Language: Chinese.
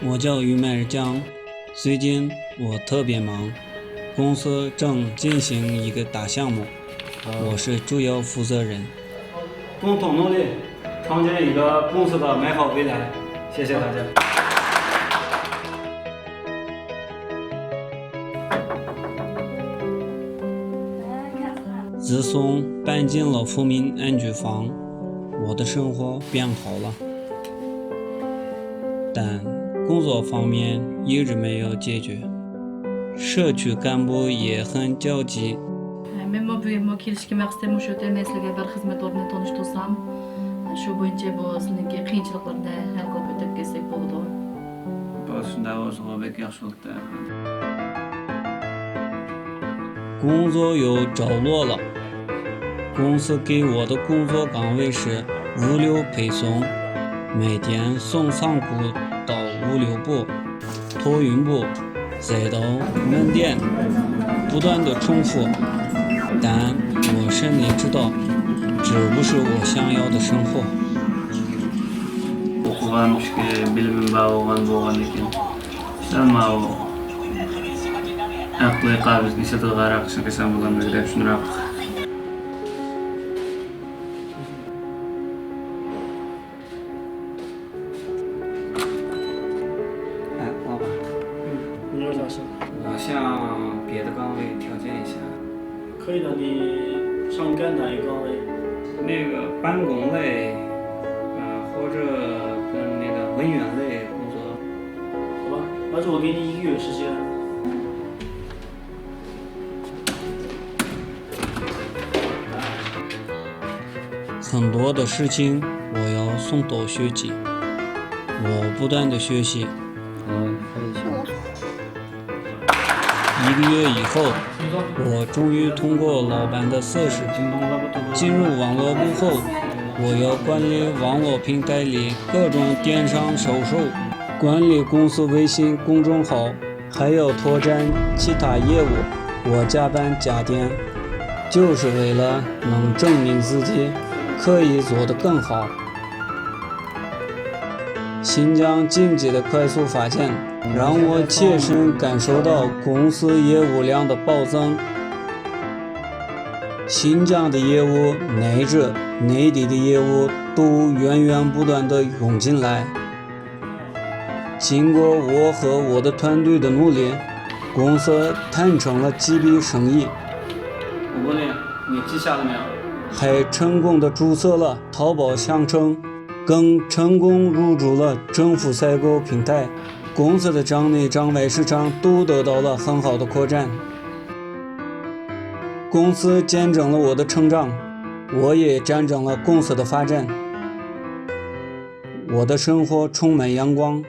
我叫于麦日江，最近我特别忙，公司正进行一个大项目，我是主要负责人。共同努力，创建一个公司的美好未来。谢谢大家。自从搬进了富民安居房，我的生活变好了，但工作方面一直没有解决，社区干部也很焦急。Men bu bugün kelishga maqsadim o'sha men sizlarga bir xizmat o'rnini tanishtirsam, shu bo'yicha bu sizlarga qiyinchiliklarni hal qilib o'tib kelsak bo'ladi. Shunday bo'lsa bek yaxshi bo'ldi. 工作又着落了，公司给我的工作岗位是物流配送，每天送仓库到物流部、托运部，再到门店，不断的重复。但我心里知道，这不是我想要的生活。O'qigan ishga bilimim bog'langan bo'lgan ekan. Shamao aqliy qobiliyatni ishlatilgan ishni qilsam bo'lgandek deb tushunaraq. 老板，你有啥事？我向别的岗位调整一下。可以的，你想干哪一个岗位？那个办公类，或者跟那个文员类工作。好吧，那就我给你1个月时间。很多的事情我要从头学起，我不断的学习。1个月以后，我终于通过老板的测试，进入网络部后，我要管理网络平台里各种电商销售，管理公司微信公众号，还要拓展其他业务。我加班加点，就是为了能证明自己可以做得更好。新疆经济的快速发展让我切身感受到公司业务量的暴增，新疆的业务乃至内地的业务都源源不断地涌进来。经过我和我的团队的努力，公司谈成了几笔生意。我问你，你记下了没有？还成功地注册了淘宝商城，更成功入驻了政府采购平台，公司的场内场外市场都得到了很好的扩展。公司见证了我的成长，我也见证了公司的发展，我的生活充满阳光。